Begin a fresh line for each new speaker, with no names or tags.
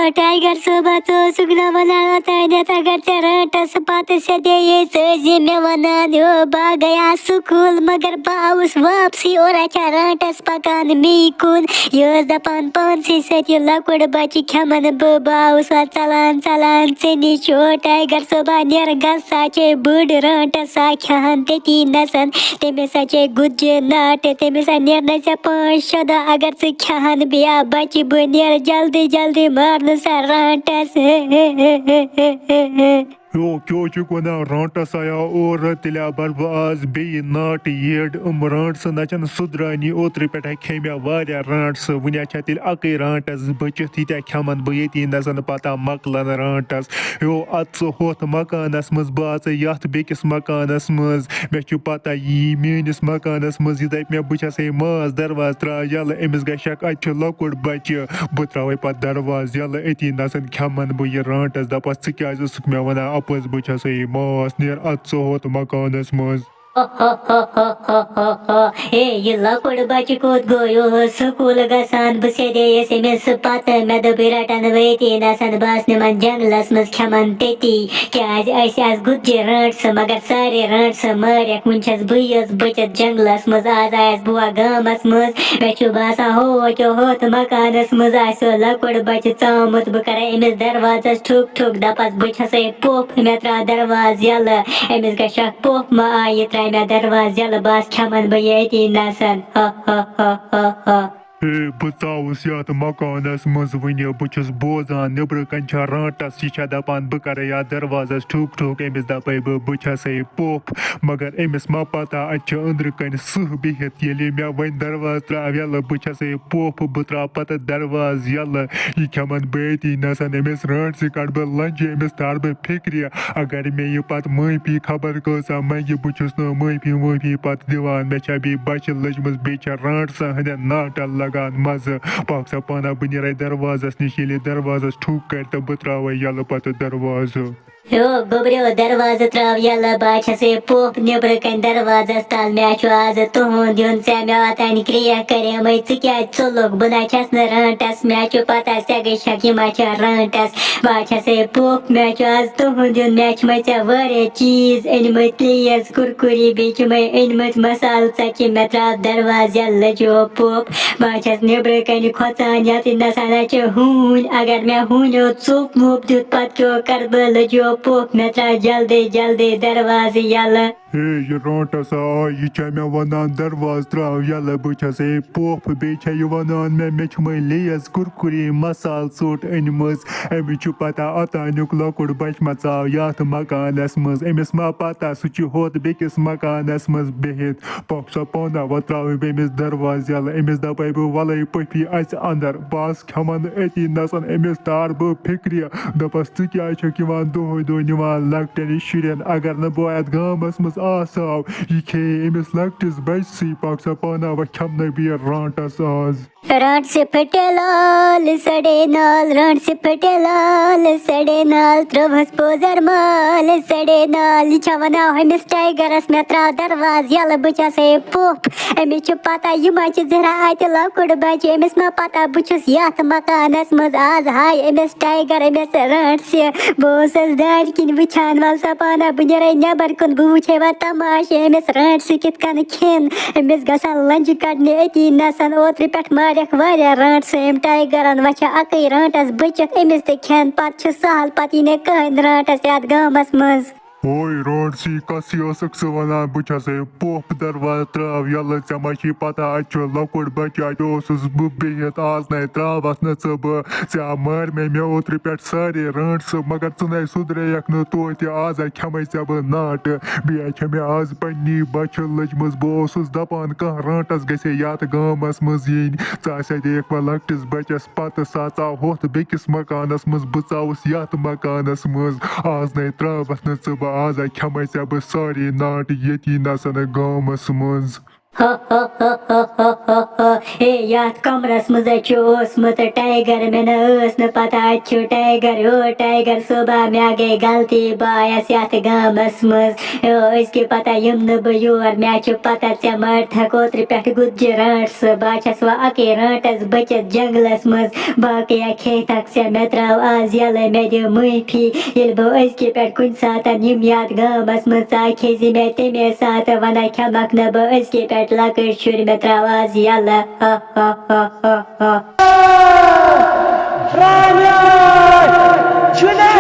Tiger सोबाचो सुगना बनाना ताण्याचा घरच्या रटस पातस्य द्यायचं मे वनान हो बा गया सुकूल मगर पाऊस वापसी ओराच्या रटस पकान मी कून योज दपान पानसी सती लकुड बाची खेमन बाऊस चलान चलान चेनी शो टाइगर सोबा नेर गसाचे बुड रटसा खेहान तेती नसन तेमेसाचे गुज्जे नाट तेमेसा नेरनाच्या पंशदा अगरच खेहान बिया बाची बुनेर जल्दी जल्दी मारन सा rantas.
Yo, kyo kona rantas aya or tila barbaz be not yed rants nachan sudrani otri peta khemya varya rants vunya chatil akai rantas bachati ta khaman bayeti nazan pata maklan rantas yo atso hot makanas maz baat yat bekis makanas maz me chu pata yi menis makanas maz yidai me bucha se maz darvaz tra yal emis gashak ach lokud bach butrawai pat darvaz yal eti nazan khaman boy rantas da pas kyaz sukme wana apos bucha se maz near atso hot makanas maz
Hey, you lockwood bachikot go yo sukul gasan busede SMS pata med biratan veti nasan bas neman janglas mas khaman teti kyaz as good rants magar sare rants marek munchas buyas bachat janglas mas as bua gamas mas bechu basa hot makanas mas aso lockwood bachicamut bukara emis darvazas tuk dapas bucha se pop metra darvaz yalla emis gashak pop ma ayitra मैं दरवाजा लबास खमन बयती नसन
बताओ यात मकानस मज one बस बोजान नबर कन rantas यह दपान बह कर या दरवाजस ठुक ठुक अमिस दपे बस पोप मगर अमिस मा पता अ अंदर कन सह बिहत ये मे वन दरवाज त्राव यल बस पोप बह त्रा पत दरवाज यल यह खमन बेती नसन अमिस रट कड़ बह लंच अमिस तार बह फिक्र अगर मे यह पत माफी खबर कसा मंगे बस माफी पत दिवान मे बी बच लजम बे rantas हंद नाट लगान मज पाक पाना बह नीर दरवाजस नश ये दरवाजस ठुक कर तो बह त्राव यल पत दरवाज
Yo, gobrio darvaza trav yalla bacha se pop nebra kan darvazas tal me acho az tuhun dyun se me atan kriya kare mai tsikya cholok buna chas na rantas me acho pata se ge shaki macha rantas bacha se pop me acho az tuhun dyun me ach mai se vare cheese en mai tliyas kurkuri bich mai en mai masal sachi me trav darvaz yalla jo pop bacha nebra kan khotan yati nasana che hun agar me hun yo chup mup dut pat kyo karbal jo पोप मेत्रा जल्दी दरवाजे Yalla
ये rantas यह मे वनान दरवाज त्राव यल बस pope बे वनान मे मे less Kurkure मसाल सोट अनमज अमिस पता अतानुक लकुड़ बच मचाव यथ मकानस मज अमिस मा पता सह होत बेकिस मकानस मज बिहित पक पाना व त्राव अमिस दरवाज यल अमिस दपे बह वल पफी अच अंदर बस खमन अति नसन अमिस तार बह फिक्र दपस क्या दोह दो निवान लकटन शुरन अगर न बह अत गामस मज आसाव यह खे अमिस लकटिस बचसी पाक पाना व खमन बी rantas आज
राट से फटे लाल सड़े नाल राट से फटे लाल सड़े नाल त्रभस पोजर माल सड़े नाल छवना हमिस टाइगरस में त्रा दरवाज यल बचा से पोप अमिस पता यमा जरा आत लकुड़ बचे अमिस मा पता बुछस यथ मकानस मज आज हाय अमिस टाइगर अमिस राट से बोसस दार किन वुछान वाल सपाना बुजरे नबर कुन बुछे व तमाशे अमिस राट से कित कन खेन अमिस गसन लंज कड़ने अति नसन ओत्र पेट मारक वारिया राट से टाइगरन वचा अकई राटस बचत अमिस ते खेन पत सहल पति ने कहन राटस याद गामस मज
ओय rantas कस वन बस पोप दरवाज त्राव यल चे पता अ लकुड़ बचा बह बिहत आज न त्रावस न े मार मे ओत्र पे सारे rantas मगर च सुधरक न तो आज खेमे े बह नाट बे मे आज पन्नी बच लजम बस दपान कह rantas गसे यथ गामस मज इन देख लकटिस बचस पत सा होत बेकिस मकानस मज बचावस यथ मकानस मज आज न त्रावस न आज खेमे े बह सारे नाट ये नसन गामस मज
Hey, याद कमरस मुझे ओसमत टाइगर में न पता अच्छो टाइगर हो टाइगर सुबह में आगे गलती बायस यात गामस मुझ इसके पता यम न बयोर मैं अच्छो पता से मर्थ कोत्र पेट गुज्ज रंट्स बाचस वा अके रंटस बचत जंगलस मुझ बाकी खेतक से मैं त्राव आज यले मैं दे मुइफी ये बो इसके पेट कुछ साथ निम याद गामस मुझ खेजी में तेमे साथ वना खमक न बो इसके पेट लाकर शुर में त्राव आज यले
Rania! Junaid!